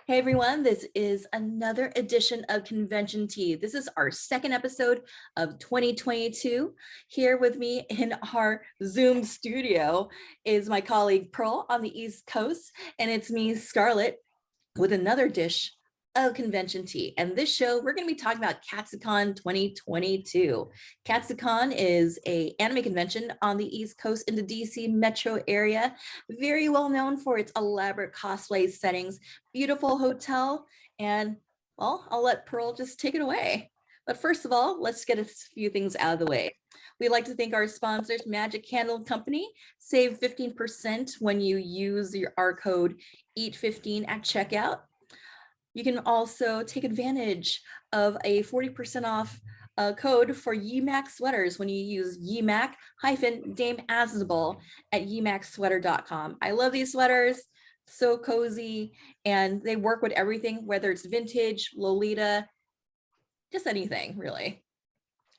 Hey everyone, this is another edition of Convention Tea. This is our second episode of 2022. Here with me in our Zoom studio is my colleague Pearl on the East Coast, and it's me, Scarlett, with another dish of Convention Tea. And this show, we're going to be talking about Katsucon 2022. Katsucon is an anime convention on the East Coast in the DC metro area, very well known for its elaborate cosplay settings, beautiful hotel, and well, I'll let Pearl just take it away. But first of all, let's get a few things out of the way. We'd like to thank our sponsors, Magic Candle Company. Save 15% when you use our code EAT15 at checkout. You can also take advantage of a 40% off code for YMAC sweaters when you use YMAC-Dame Asnable at ymacsweater.com. I love these sweaters, so cozy, and they work with everything, whether it's vintage, Lolita, just anything really.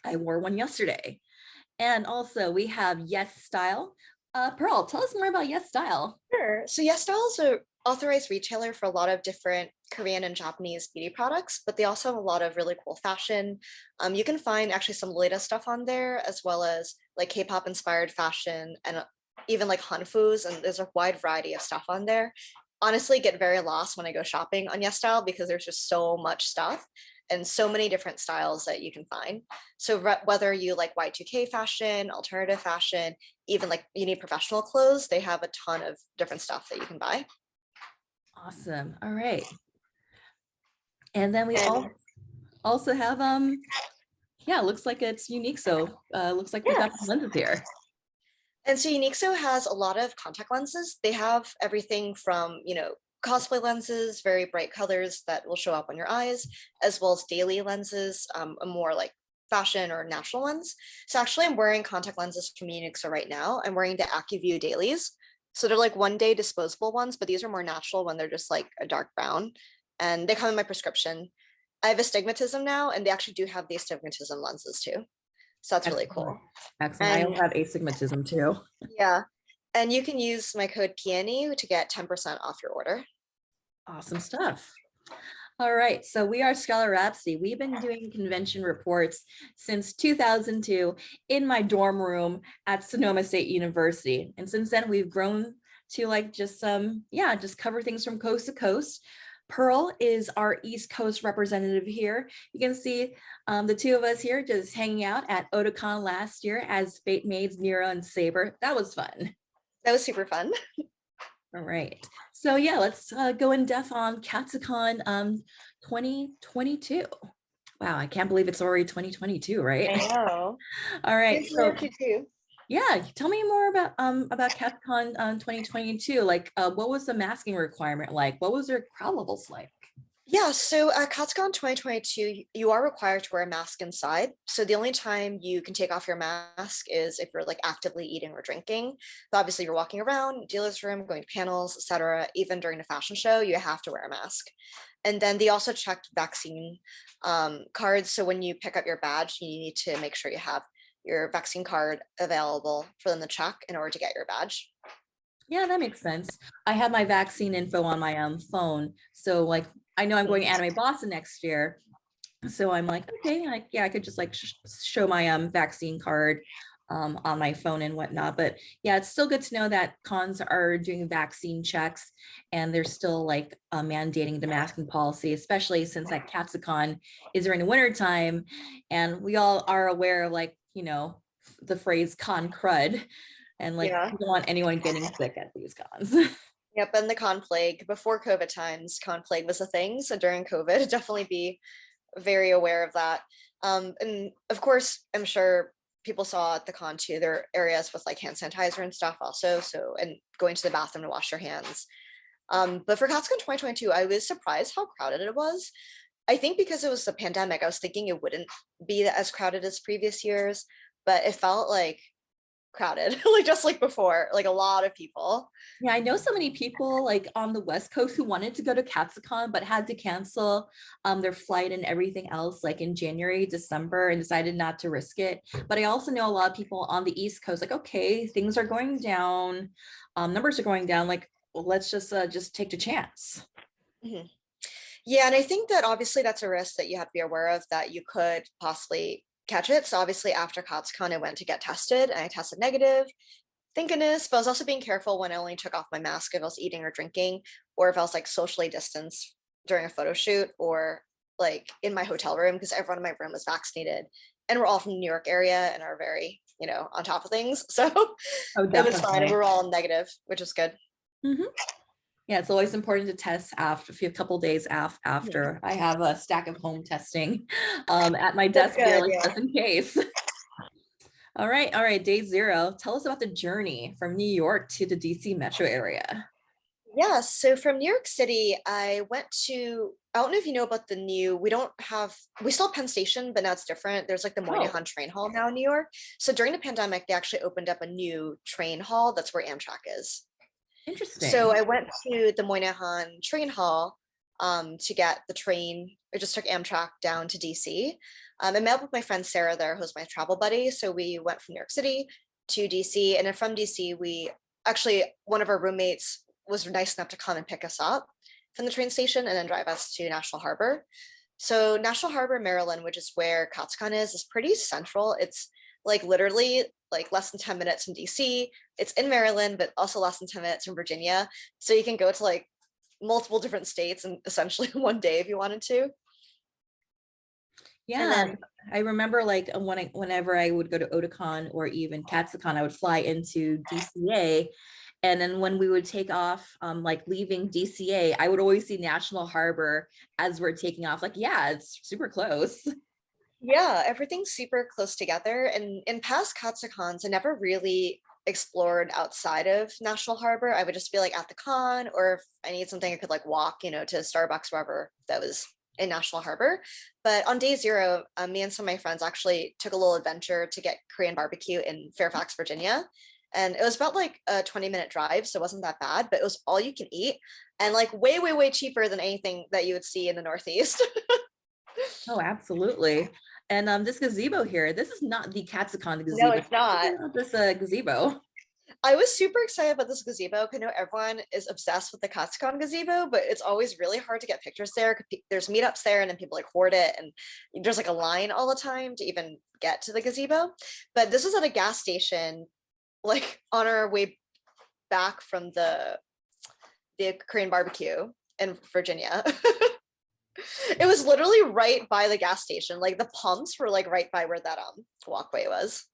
I wore one yesterday. And also we have Yes Style. Pearl, tell us more about Yes Style. Sure. So Yes Style is an authorized retailer for a lot of different Korean and Japanese beauty products, but they also have a lot of really cool fashion. You can find actually some Lolita stuff on there, as well as like K-pop inspired fashion and even like hanfus, and there's a wide variety of stuff on there. Honestly, get very lost when I go shopping on Yes Style because there's just so much stuff and so many different styles that you can find. So whether you like Y2K fashion, alternative fashion, even like you need professional clothes, they have a ton of different stuff that you can buy. Awesome. All right. And then we also have, yeah, looks like it's Unique. So looks like we got some lenses here. And so Uniqso has a lot of contact lenses. They have everything from, cosplay lenses, very bright colors that will show up on your eyes, as well as daily lenses, a more like fashion or natural ones. So actually I'm wearing contact lenses from Uniqso right now. I'm wearing the AccuView dailies. So they're like 1-day disposable ones, but these are more natural when they're just like a dark brown, and they come in my prescription. I have astigmatism now, and they actually do have the astigmatism lenses too. So that's really cool. Excellent. I also have astigmatism too. Yeah. And you can use my code PNE to get 10% off your order. Awesome stuff. All right, so we are Scholar Rhapsody. We've been doing convention reports since 2002 in my dorm room at Sonoma State University. And since then we've grown to like just cover things from coast to coast. Pearl is our East Coast representative here. You can see the two of us here just hanging out at Otakon last year as Fate Maids, Nero and Saber. That was fun. That was super fun. All right. So yeah, let's go in depth on Katsucon 2022. Wow, I can't believe it's already 2022, right? I know. All right. So too. yeah, tell me more about Katsucon 2022. Like, what was the masking requirement like? What was their crowd levels like? Yeah, so at Katsucon 2022, you are required to wear a mask inside. So the only time you can take off your mask is if you're like actively eating or drinking. But obviously you're walking around, dealer's room, going to panels, etc. Even during the fashion show, you have to wear a mask. And then they also checked vaccine cards. So when you pick up your badge, you need to make sure you have your vaccine card available for them to check in order to get your badge. Yeah, that makes sense. I have my vaccine info on my phone. So like, I know I'm going to Anime Boston next year. So I'm like, okay, I could just like show my vaccine card on my phone and whatnot. But yeah, it's still good to know that cons are doing vaccine checks and they're still like mandating the masking policy, especially since that Katsucon is during the winter time. And we all are aware of like, the phrase con crud. And like, we don't want anyone getting sick at these cons. Yep, and the con plague. Before COVID times, con plague was a thing. So during COVID, definitely be very aware of that. And of course, I'm sure people saw at the con too, there are areas with like hand sanitizer and stuff also. So, and going to the bathroom to wash your hands. But for Katsucon 2022, I was surprised how crowded it was. I think because it was the pandemic, I was thinking it wouldn't be as crowded as previous years, but it felt like crowded, like just like before, like a lot of people. Yeah, I know so many people like on the West Coast who wanted to go to Katsucon but had to cancel their flight and everything else like in January, December, and decided not to risk it. But I also know a lot of people on the East Coast like, okay, things are going down, numbers are going down, like, well, let's just take the chance. Mm-hmm. Yeah, and I think that obviously that's a risk that you have to be aware of, that you could possibly catch it. So obviously after Katsucon, I went to get tested and I tested negative. Thank goodness, but I was also being careful when I only took off my mask if I was eating or drinking, or if I was like socially distanced during a photo shoot, or like in my hotel room, because everyone in my room was vaccinated and we're all from the New York area and are very, on top of things. So Oh, it was fine. And definitely. we're all negative, which is good. Mhm. Yeah, it's always important to test after a couple days Yeah. after. I have a stack of home testing at my That's desk here, good. like Yeah. just in case. All right, day zero. Tell us about the journey from New York to the DC metro area. Yeah, so from New York City, I don't know if you know about we still have Penn Station, but now it's different. There's like the Oh, Moynihan train hall now in New York. So during the pandemic, they actually opened up a new train hall. That's where Amtrak is. So interesting. I went to the Moynihan train hall to get the train. I just took Amtrak down to DC. I met up with my friend Sarah there, who's my travel buddy. So we went from New York City to DC. And then from DC, one of our roommates was nice enough to come and pick us up from the train station and then drive us to National Harbor. So National Harbor, Maryland, which is where Katsucon is pretty central. It's like literally like less than 10 minutes from DC. It's in Maryland, but also less than 10 minutes from Virginia. So you can go to like multiple different states and essentially one day if you wanted to. And Yeah, then I remember like whenever I would go to Otakon or even Katsucon, I would fly into DCA. And then when we would take off, like leaving DCA, I would always see National Harbor as we're taking off. Like, yeah, it's super close. yeah, everything's super close together. And in past Katsucons, I never really explored outside of National Harbor. I would just be like at the con, or if I need something, I could like walk, to Starbucks, wherever that was in National Harbor. But on day zero, me and some of my friends actually took a little adventure to get Korean barbecue in Fairfax, Virginia. And it was about like a 20-minute drive, so it wasn't that bad, but it was all you can eat and like way, way, way cheaper than anything that you would see in the Northeast. Oh, absolutely. And this gazebo here, this is not the Katsucon No, gazebo. it's not. This gazebo. I was super excited about this gazebo because I know everyone is obsessed with the Katsucon gazebo, but it's always really hard to get pictures there. There's meetups there, and then people like hoard it, and there's like a line all the time to even get to the gazebo. But this was at a gas station, like on our way back from the Korean barbecue in Virginia. It was literally right by the gas station. Like the pumps were like right by where that walkway was.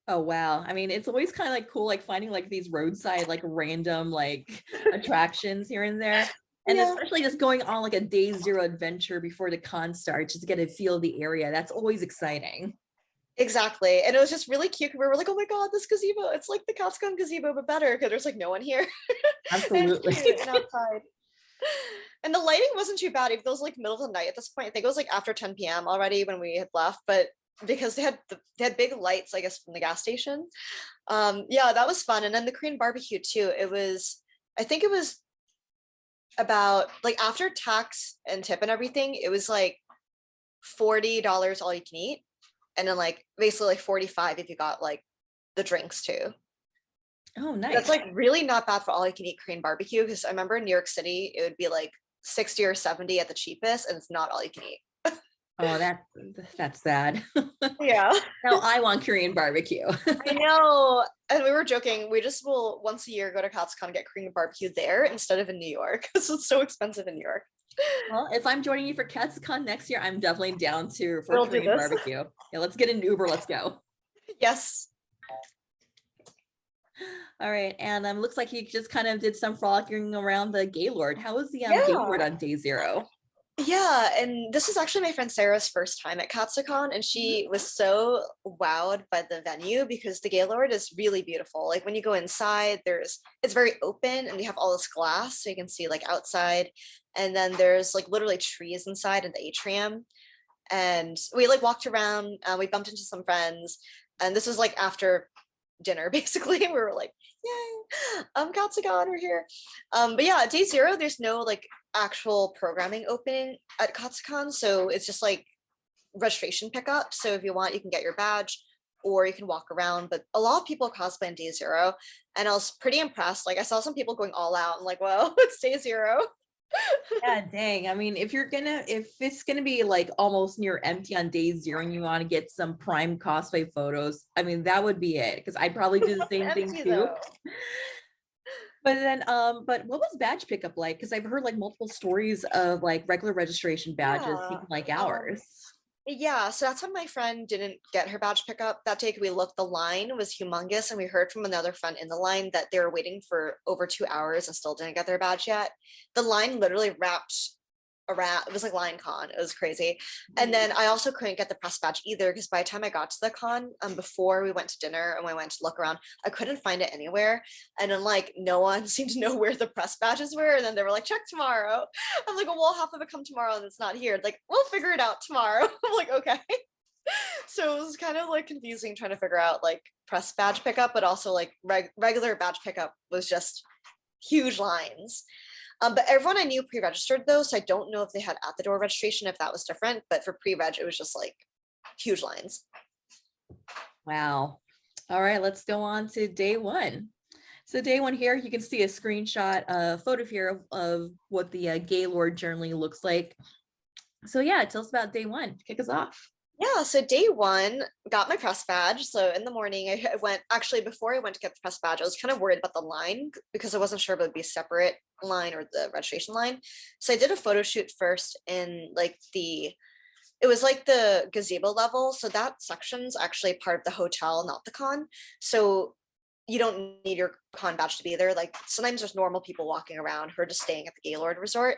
Oh wow. I mean, it's always kind of like cool, like finding like these roadside, like random like attractions here and there. And Yeah. especially just going on like a day zero adventure before the con starts, just to get a feel of the area. That's always exciting. Exactly. And it was just really cute. We were like, oh my God, this gazebo. It's like the Katsucon gazebo, but better because there's like no one here. And it's Absolutely. cute and outside. And the lighting wasn't too bad. It was like middle of the night at this point. I think it was like after 10 p.m. already when we had left, but because they had big lights, I guess, from the gas station. Yeah, that was fun. And then the Korean barbecue too. I think it was about like after tax and tip and everything, it was like $40 all you can eat. And then like basically like 45 if you got like the drinks too. Oh, That's nice. like really not bad for all you can eat Korean barbecue because I remember in New York City it would be like 60 or 70 at the cheapest and it's not all you can eat. Oh, that's sad. Yeah. Now I want Korean barbecue. I know. And we were joking, we just will once a year go to Katsucon and get Korean barbecue there instead of in New York because it's so expensive in New York. Well, if I'm joining you for Katsucon next year, I'm definitely down to for We'll do Korean this. barbecue. Yeah, let's get an Uber. Let's go. Yes. All right, and looks like you just kind of did some frolicking around the Gaylord. How was the Gaylord Yeah. on day zero? Yeah, and this is actually my friend Sarah's first time at Katsucon, and Mhm. she was so wowed by the venue because the Gaylord is really beautiful. Like when you go inside, it's very open and you have all this glass so you can see like outside. And then there's like literally trees inside in the atrium. And we like walked around, we bumped into some friends, and this was like after dinner basically. We were like, yay, Katsucon, we're here. But yeah, day zero, there's no like actual programming opening at Katsucon, so it's just like registration pickup. So if you want, you can get your badge or you can walk around. But a lot of people cosplay on day zero, and I was pretty impressed. Like I saw some people going all out. I'm like, well, it's day zero. Yeah, dang. I mean, if it's gonna be like almost near empty on day zero and you want to get some prime cosplay photos, I mean, that would be it. Because I'd probably do the same thing Empty too. though. But then, but what was badge pickup like? Because I've heard like multiple stories of like regular registration badges Yeah. taking like Um, hours. yeah, so that's when my friend didn't get her badge pickup that day. We looked, the line was humongous, and we heard from another friend in the line that they were waiting for over 2 hours and still didn't get their badge yet. The line literally wrapped around, it was like Lion Con, it was crazy. And then I also couldn't get the press badge either because by the time I got to the con, before we went to dinner and we went to look around, I couldn't find it anywhere. And then like no one seemed to know where the press badges were. And then they were like, check tomorrow. I'm like, well, half of it come tomorrow and it's not here. Like, we'll figure it out tomorrow. I'm like, okay. So it was kind of like confusing trying to figure out like press badge pickup, but also like regular badge pickup was just huge lines. But everyone I knew pre-registered though, so I don't know if they had at the door registration, if that was different. But for pre-reg, it was just like huge lines. Wow. All right, let's go on to day one. So day one here, you can see a screenshot, a photo here of what the Gaylord journaling looks like. So yeah, tell us about day one. Kick us off. Yeah, so day one, got my press badge. So in the morning, I went, actually, before I went to get the press badge, I was kind of worried about the line because I wasn't sure if it would be a separate line or the registration line. So I did a photo shoot first in like it was like the gazebo level. So that section's actually part of the hotel, not the con. So you don't need your con badge to be there. Like sometimes there's normal people walking around who are just staying at the Gaylord Resort.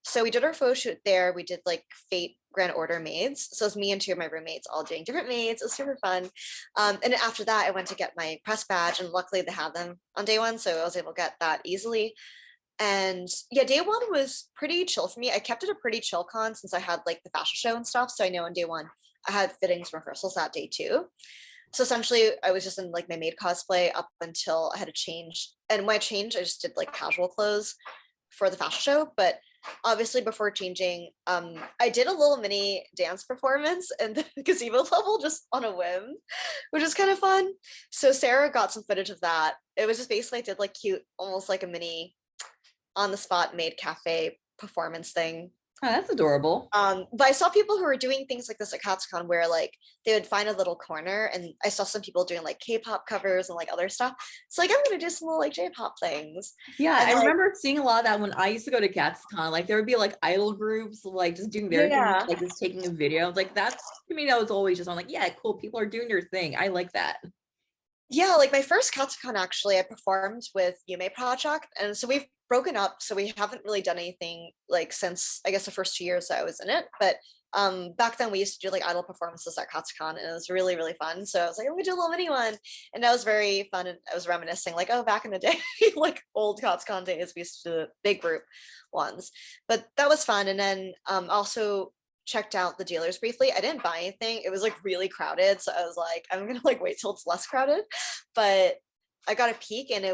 So we did our photo shoot there. We did like Fate Grand Order maids. So it was me and two of my roommates all doing different maids. It was super fun. And then after that, I went to get my press badge, and luckily they had them on day one, so I was able to get that easily. And yeah, day one was pretty chill for me. I kept it a pretty chill con since I had like the fashion show and stuff. So I know on day one I had fittings rehearsals that day too. So essentially I was just in like my maid cosplay up until I had to change. And when I changed, I just did like casual clothes for the fashion show. But obviously before changing, I did a little mini dance performance in the gazebo level just on a whim, which is kind of fun. So Sarah got some footage of that. It was just basically I did like cute, almost like a mini on the spot made cafe performance thing. Oh, that's adorable. But I saw people who were doing things like this at Katsucon where like they would find a little corner, and I saw some people doing like K-pop covers and like other stuff. So like I'm gonna do some little like J-pop things. Yeah, And I like, remember seeing a lot of that when I used to go to Katsucon. Like there would be like idol groups like just doing their thing, yeah. like just taking a video. I was like, that's to me, that was always just on like, yeah, cool. People are doing their thing. I like that. Yeah, like my first Katsucon actually, I performed with Yume Project, and so we've broken up, so we haven't really done anything like since I guess the first 2 years that I was in it. But back then we used to do like idol performances at Katsucon, and it was really really fun. So I was like, let me do a little mini one, and that was very fun. And I was reminiscing like, oh, back in the day, like old Katsucon days, we used to do the big group ones, but that was fun. And then also checked out the dealers briefly. I didn't buy anything. It was like really crowded. So I was like, I'm gonna like wait till it's less crowded. But I got a peek, and there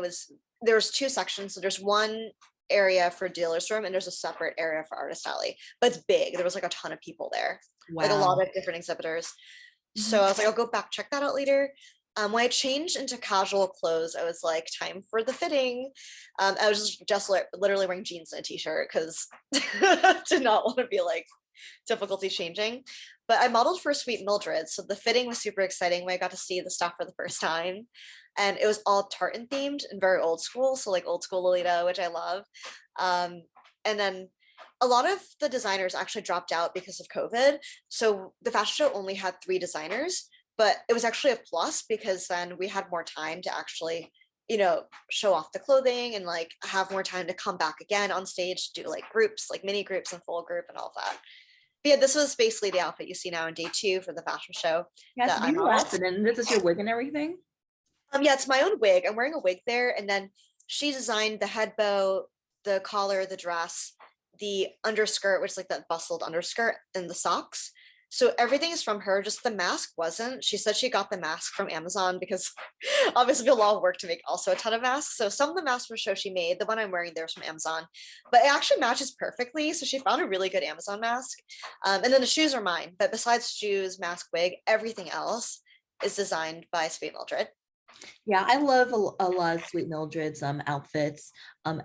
was two sections. So there's one area for dealer's room and there's a separate area for artist alley. But it's big. There was like a ton of people there. Like a lot Wow. of different exhibitors. So Mhm. I was like, I'll go back, check that out later. When I changed into casual clothes, I was like, time for the fitting. I was just literally wearing jeans and a t-shirt because did not want to be like difficulty changing. But I modeled for Sweet Mildred, so the fitting was super exciting when I got to see the stuff for the first time. And it was all tartan themed and very old school, so like old school Lolita, which I love. Um, and then a lot of the designers actually dropped out because of COVID. So the fashion show only had 3 designers, but it was actually a plus because then we had more time to actually show off the clothing and like have more time to come back again on stage, do like groups, like mini groups and full group and all of that. But yeah, this was basically the outfit you see now in day 2 for the fashion show Yes, that I beautiful modeled. outfit. And this is your wig and everything. Yeah, it's my own wig. I'm wearing a wig there, and then she designed the head bow, the collar, the dress, the underskirt, which is like that bustled underskirt, and the socks. So everything is from her. Just the mask wasn't. She said she got the mask from Amazon because obviously a lot of work to make also a ton of masks. So some of the masks for show she made. The one I'm wearing there is from Amazon, but it actually matches perfectly. So she found a really good Amazon mask. And then the shoes are mine. But besides shoes, mask, wig, everything else is designed by Sweet Mildred. Yeah, I love a lot of Sweet Mildred's outfits.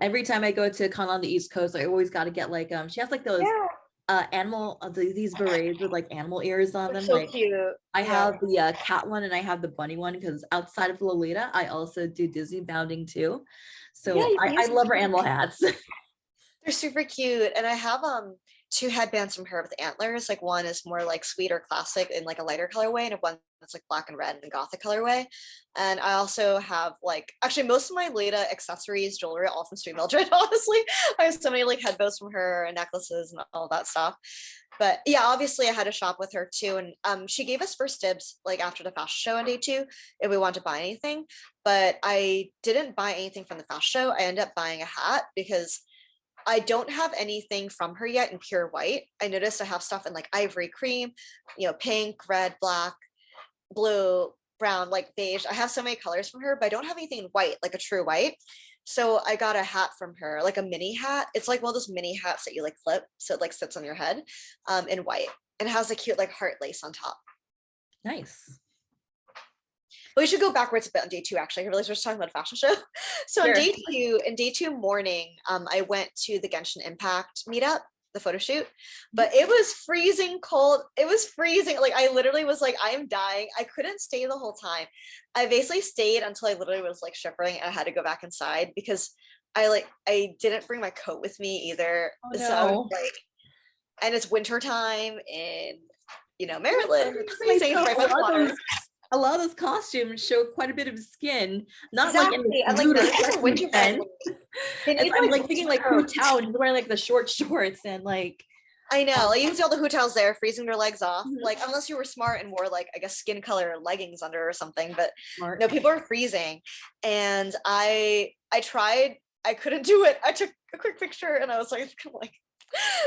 Every time I go to con on the East Coast, I always got to get like she has like those Yeah, animal these berets with like animal ears on it's them. so Like cute. I Yeah. have the cat one and I have the bunny one because outside of Lolita, I also do Disney bounding too. Yeah, So you can I use them. love her animal hats. They're super cute. And I have two headbands from her with antlers. Like one is more like sweet or classic in like a lighter colorway, and one that's like black and red in gothic colorway. And I also have like actually most of my Leda accessories, jewelry, all from Street Mildred, honestly. I have so many like headbows from her and necklaces and all that stuff. But yeah, obviously I had to shop with her too. And she gave us first dibs like after the fashion show on day two if we wanted to buy anything. But I didn't buy anything from the fashion show. I ended up buying a hat because I don't have anything from her yet in pure white. I noticed I have stuff in like ivory cream, pink, red, black, blue, brown, like beige. I have so many colors from her, but I don't have anything in white, like a true white. So I got a hat from her, like a mini hat. It's like one of those mini hats that you like flip, so it like sits on your head, in white, and it has a cute like heart lace on top. Nice. But we should go backwards a bit on day two. Actually, I realized we're just talking about a fashion show. So Sure. in day two morning, I went to the Genshin Impact meetup, the photo shoot, but it was freezing cold. It was freezing. Like I literally was like, I am dying. I couldn't stay the whole time. I basically stayed until I literally was like shivering and I had to go back inside because I didn't bring my coat with me either. Oh So I was no. like, and it's winter time in Maryland. It's freezing. It's Myself, right by the water. a lot of those costumes show quite a bit of skin, not like in Exactly. a And like nude or none of them are sexy winter sense. friendly. They need I'm like like thinking like Hu Tao and he's wearing like the short shorts and like I know. um, Like, you can see all the hotels there freezing their legs off. mhm, Like unless you were smart and wore like I guess skin color leggings under or something. But smart. no, people are freezing. And I tried. I couldn't do it. I took a quick picture and I was like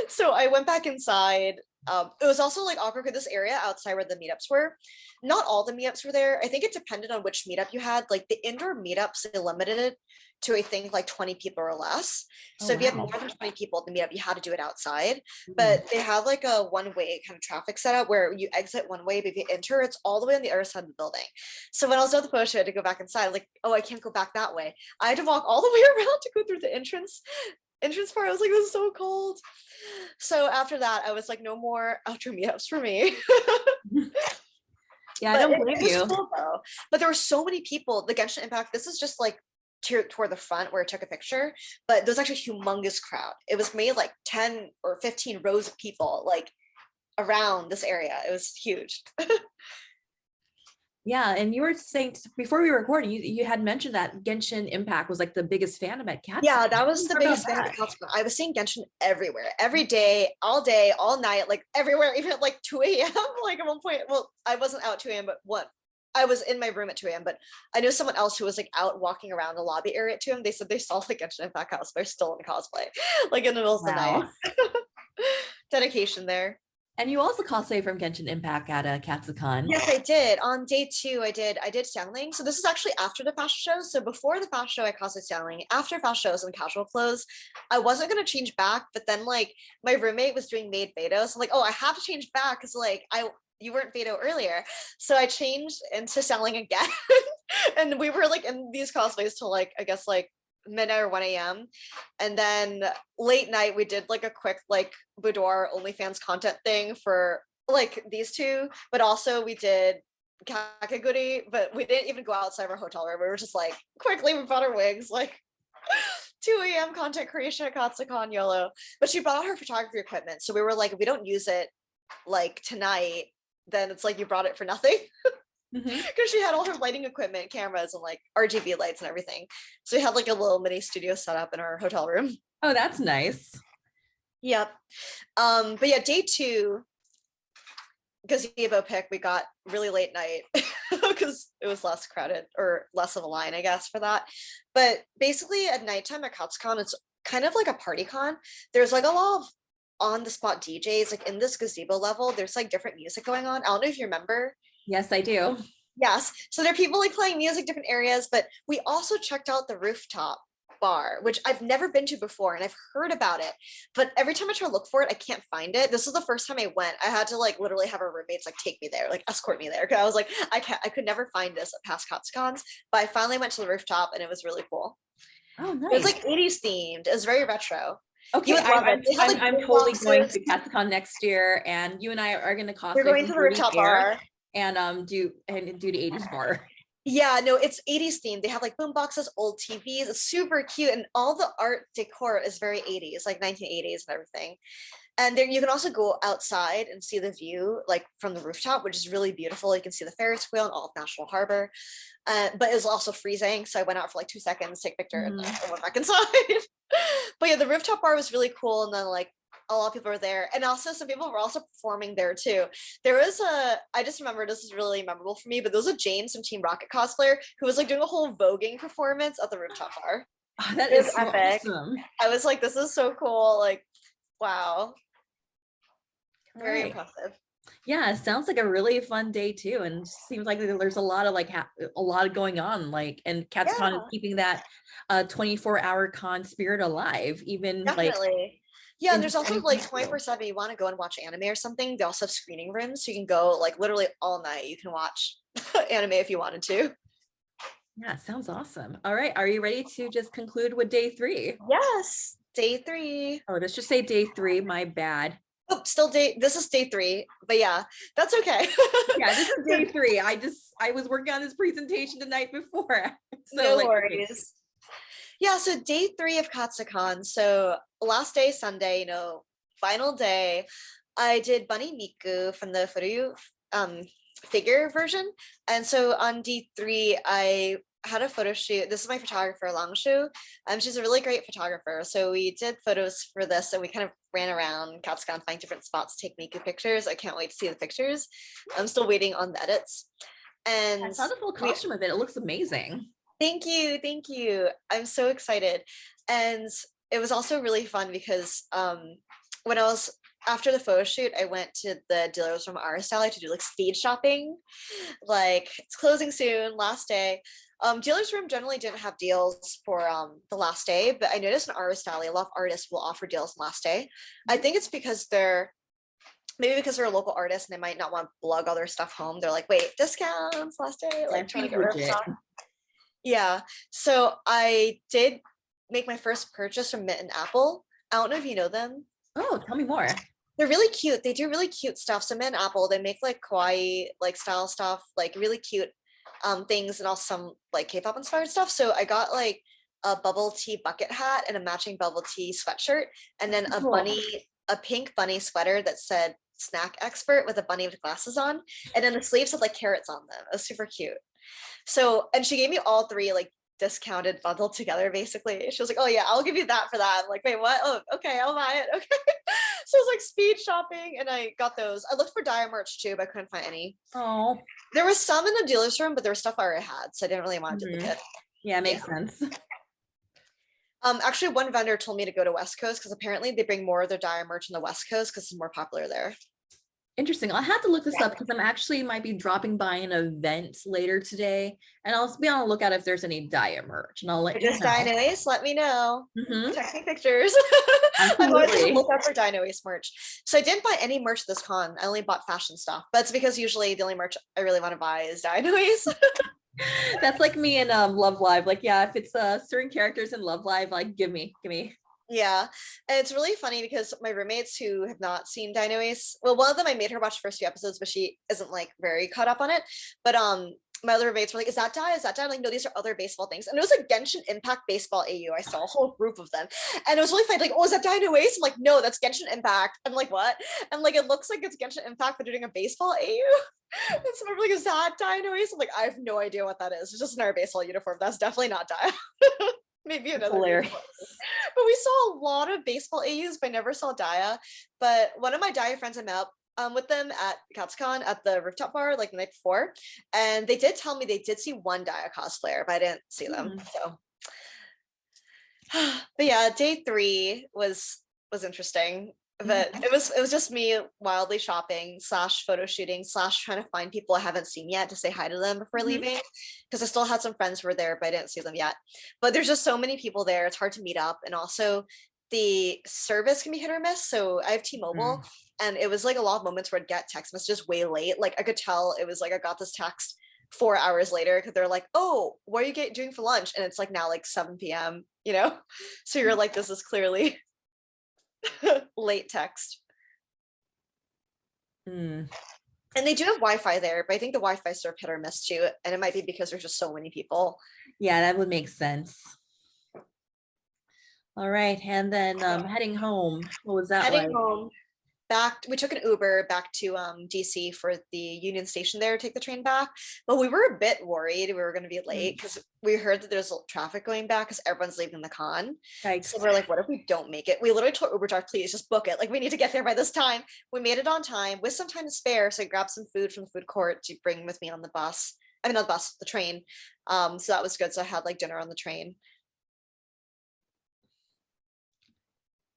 so I went back inside. It was also like awkward because this area outside where the meetups were, not all the meetups were there. I think it depended on which meetup you had. Like the indoor meetups, they limited it to I think like 20 people or less. Oh So if you had wow. more than 20 people at the meetup, you had to do it outside. Mhm. But they have like a one-way kind of traffic setup where you exit one way, but if you enter, it's all the way on the other side of the building. So when I was done with the photo, I had to go back inside. Like, oh, I can't go back that way. I had to walk all the way around to go through the entrance part. I was like, this is so cold. So after that, I was like, no more outdoor meetups for me. Yeah, I But don't blame it was you. cool though. But there were so many people. The Genshin Impact, this is just like toward the front where I took a picture, but there's actually a humongous crowd. It was made like 10 or 15 rows of people like around this area. It was huge. Yeah, and you were saying before we were recording, you had mentioned that Genshin Impact was like the biggest fandom at Yeah, Katsucon. that Tell was me the more about biggest thing at the that. Katsucon. I was seeing Genshin everywhere, every day, all night, like everywhere, even at like 2 a.m. Like at one point, well, I wasn't out 2 a.m., but what? I was in my room at 2 a.m., but I knew someone else who was like out walking around the lobby area at 2 a.m. They said they saw like Genshin Impact house. They're still in cosplay, like in the middle of the night. Wow. Dedication there. And you also cosplay from Genshin Impact at Katsucon. Yes, I did. On day two, I did Xiangling. So this is actually after the fashion show. So before the fashion show, I cosplayed Xiangling. After fashion show, I was in casual clothes. I wasn't gonna change back, but then like my roommate was doing maid Beto. So I'm like, oh, I have to change back because like you weren't Beto earlier. So I changed into Xiangling again. And we were like in these cosplays till like I guess like midnight or 1 a.m. And then late night we did like a quick like boudoir OnlyFans content thing for like these two, but also we did kakaguri, but we didn't even go outside our hotel room. We were just like quickly we bought our wigs, like 2 a.m. content creation at Katsucon YOLO. But she brought out her photography equipment. So we were like, if we don't use it like tonight, then it's like you brought it for nothing. Mhm. Because she had all her lighting equipment, cameras, and like RGB lights and everything. So we had like a little mini studio set up in our hotel room. Oh, that's nice. Yep. But yeah, day two, gazebo pick, we got really late night because it was less crowded or less of a line, I guess, for that. But basically at nighttime at Katsucon, it's kind of like a party con. There's like a lot of on the spot DJs, like in this gazebo level, there's like different music going on. I don't know if you remember. Yes, I do. Yes. So there are people like playing music, different areas, but we also checked out the rooftop Bar, which I've never been to before and I've heard about it, but every time I try to look for it, I can't find it. This was the first time I went. I had to like literally have our roommates like take me there, like escort me there. Cause I was like, I could never find this at past Katsucons, but I finally went to the rooftop and it was really cool. Oh, It was nice. like 80s themed. It was very retro. You Okay, would love it. They had like I'm boom totally going boxes. to Katsucon next year, and you and I are going to We're cosplay going from to the Dirty rooftop Hair bar. and do the 80s bar. Yeah, no, it's 80s themed. They have like boom boxes, old TVs. It's super cute. And all the art decor is very 80s, like 1980s and everything. And there you can also go outside and see the view like from the rooftop, which is really beautiful. You can see the Ferris wheel and all of National Harbor. But it was also freezing. So I went out for like 2 seconds, take a picture, and I went back inside. But yeah, the rooftop bar was really cool. And then like a lot of people were there. And also some people were also performing there too. There was I just remember this is really memorable for me, but there was a James from Team Rocket cosplayer who was like doing a whole voguing performance at the rooftop bar. Oh, that It was is so epic. awesome. I was like, this is so cool. Like, wow. Very Right. impressive. Yeah, it sounds like a really fun day too, and seems like there's a lot of like a lot going on. Like, and Katsucon is Yeah, keeping that 24-hour con spirit alive, even like definitely. Yeah, and into there's also like 2022. 24/7. You want to go and watch anime or something. They also have screening rooms, so you can go like literally all night. You can watch anime if you wanted to. Yeah, sounds awesome. All right, are you ready to just conclude with day 3? Yes, day 3. Oh, let's just say day 3. My bad. Oh, still day. This is day 3, but yeah, that's okay. Yeah, this is day 3. I was working on this presentation the night before, so No like okay. worries. Yeah, so day 3 of Katsucon. So last day, Sunday, final day. I did Bunny Miku from the Furyu figure version. And so on D3, I had a photo shoot. This is my photographer, Langshu. She's a really great photographer. So we did photos for this and we kind of ran around Katsucon, find different spots, take Miku pictures. I can't wait to see the pictures. I'm still waiting on the edits. I And saw the full costume of it. It looks amazing. thank you, thank you. I'm so excited. And it was also really fun because when I was after the photo shoot, I went to the dealers from Art Alley to do like speed shopping. Like it's closing soon, last day. Dealers Room generally didn't have deals for the last day, but I noticed in Artist Alley, a lot of artists will offer deals last day. I think it's because maybe because they're a local artist and they might not want to lug all their stuff home. They're like, wait, discounts last day, like That trying to seems get rid of legit. stuff. Yeah. So I did make my first purchase from Mint and Apple. I don't know if you know them. Oh, tell me more. They're really cute. They do really cute stuff. So Mint and Apple, they make like kawaii like style stuff, like really cute things and also some like K-pop inspired stuff. So I got like a bubble tea bucket hat and a matching bubble tea sweatshirt, and then So cool. a pink bunny sweater that said snack expert with a bunny with glasses on. And then the sleeves had like carrots on them. It was super cute. So, and she gave me all 3 like discounted bundled together basically. She was like, oh yeah, I'll give you that for that. I'm like, wait, what? Oh, okay, I'll buy it. Okay. So it was like speed shopping and I got those. I looked for Dia merch too, but I couldn't find any. Oh, There was some in the dealer's room, but there was stuff I already had, so I didn't really want to duplicate. yeah, Yeah. makes sense. Actually, one vendor told me to go to West Coast because apparently they bring more of their Dia merch on the West Coast because it's more popular there. Interesting. I'll have to look this up because I'm actually might be dropping by an event later today, and I'll be on the lookout if there's any Dia merch, and I'll let you Just know. Dino Ace, let me know. Mhm. Text me pictures. I'm always on the Absolutely. lookout for Dino Ace merch. So I didn't buy any merch this con. I only bought fashion stuff, but it's because usually the only merch I really want to buy is Dino Ace. That's like me in Love Live. Like, yeah, if it's certain characters in Love Live, like give me. Yeah, and it's really funny because my roommates who have not seen Dino Ace, well, one of them I made her watch the first few episodes, but she isn't like very caught up on it. But my other roommates were like, "Is that Die? Is that Die?" I'm like, no, these are other baseball things. And it was like Genshin Impact Baseball AU. I saw a whole group of them, and it was really funny. Like, oh, is that Dino Ace? I'm like, no, that's Genshin Impact. I'm like, what? And like, it looks like it's Genshin Impact, but doing a baseball AU. And someone like, is that Dino Ace? I'm like, I have no idea what that is. It's just in our baseball uniform. That's definitely not Die. Maybe That's another hilarious. but we saw a lot of baseball AUs, but I never saw Dia. But one of my Dia friends I met up with them at Katsucon at the rooftop bar like the night before, and they did tell me they did see one Dia cosplayer, but I didn't see them. So, but yeah, day 3 was interesting. But it was just me wildly shopping slash photo shooting slash trying to find people I haven't seen yet to say hi to them before Mhm. leaving, because I still had some friends who were there but I didn't see them yet. But there's just so many people there, it's hard to meet up, and also the service can be hit or miss. So I have T-Mobile, Mm. and it was like a lot of moments where I'd get text messages way late. Like I could tell it was like I got this text 4 hours later because they're like, "Oh, what are you doing for lunch?" And it's like now like 7 p.m. So you're like, this is clearly late text. Mm. And they do have Wi-Fi there, but I think the Wi-Fi is sort of hit or miss too. And it might be because there's just so many people. Yeah, that would make sense. All right, and then heading home. What was that Heading like? home, we took an Uber back to DC for the Union Station there to take the train back. But we were a bit worried we were going to be late Mm. because we heard that there's traffic going back because everyone's leaving the con. So Yikes. we're like, what if we don't make it? We literally told Uber driver, please just book it. Like we need to get there by this time. We made it on time with some time to spare. So I grabbed some food from the food court to bring with me on the bus. I mean, not the bus, the train. So that was good. So I had like dinner on the train.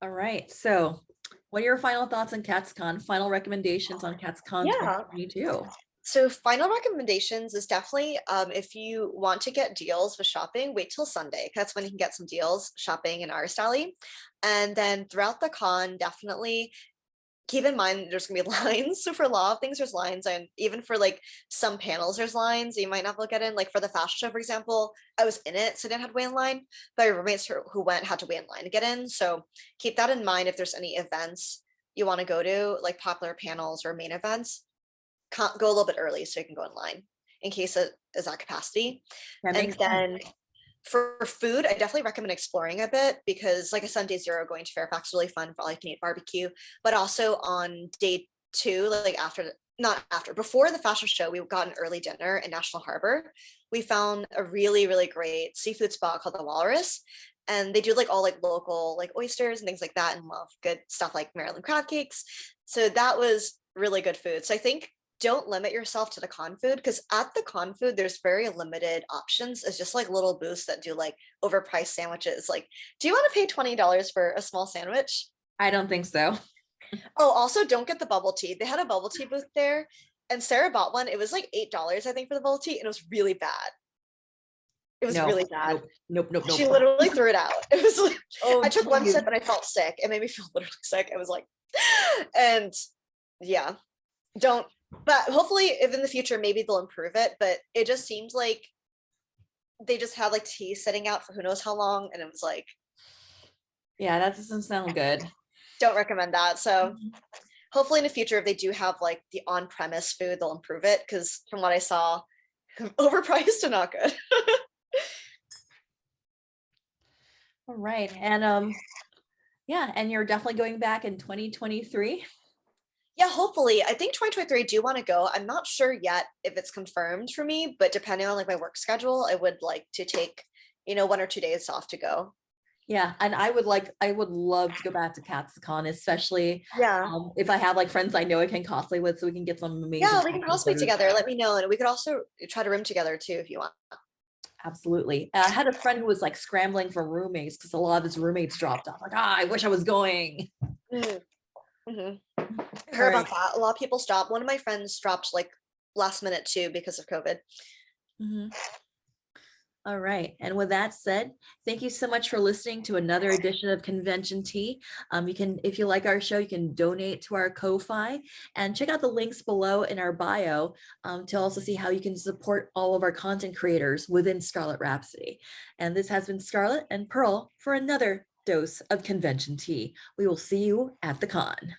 All right. So, what are your final thoughts on Katsucon? Final recommendations on Katsucon Yeah. 2022? So final recommendations is definitely if you want to get deals with shopping, wait till Sunday. That's when you can get some deals shopping in Artist Alley. And then throughout the con, definitely keep in mind there's gonna be lines. So for a lot of things, there's lines, and even for like some panels, there's lines you might not look at in. Like for the fashion show, for example, I was in it, so I didn't have to wait in line. But my roommates who went had to wait in line to get in. So keep that in mind if there's any events you want to go to, like popular panels or main events. Go a little bit early so you can go in line in case it is at capacity. That And makes sense. then for food, I definitely recommend exploring a bit because, like I said, day zero, going to Fairfax is really fun for all you can eat barbecue. But also on day two, like not after, before the fashion show, we got an early dinner in National Harbor. We found a really, really great seafood spot called the Walrus. And they do like all like local like oysters and things like that, and love good stuff like Maryland crab cakes. So that was really good food. So I think don't limit yourself to the con food because at the con food there's very limited options. It's just like little booths that do like overpriced sandwiches. Like, do you want to pay $20 for a small sandwich? I don't think so. Oh, also don't get the bubble tea. They had a bubble tea booth there, and Sarah bought one. It was like $8, I think, for the bubble tea, and it was really bad. It was No, really bad. nope, nope, nope, She nope. literally threw it out. It was like Oh, I took one geez. sip and I felt sick. It made me feel literally sick. I was like, and yeah, don't. But hopefully, if in the future, maybe they'll improve it. But it just seems like they just had like tea sitting out for who knows how long, and it was like, Yeah, that doesn't sound good. don't recommend that. So hopefully, in the future, if they do have like the on-premise food, they'll improve it. Because from what I saw, overpriced and not good. All right. And yeah, and you're definitely going back in 2023. Yeah, hopefully. I think 2023 I do want to go. I'm not sure yet if it's confirmed for me, but depending on like my work schedule, I would like to take, 1 or 2 days off to go. Yeah, and I would love to go back to Katsucon, especially Yeah. if I have like friends I know I can cosplay with, so we can get some amazing Yeah, we can costume cosplay photos. together. Let me know. And we could also try to room together too if you want. Absolutely. I had a friend who was like scrambling for roommates because a lot of his roommates dropped off. Like, I wish I was going. Mm, mhm. I All heard right. about that. A lot of people stopped. One of my friends dropped like last minute too because of COVID. Mhm. All right. And with that said, thank you so much for listening to another edition of Convention Tea. You can, if you like our show, you can donate to our Ko-Fi and check out the links below in our bio to also see how you can support all of our content creators within Scarlet Rhapsody. And this has been Scarlet and Pearl for another dose of Convention Tea. We will see you at the con.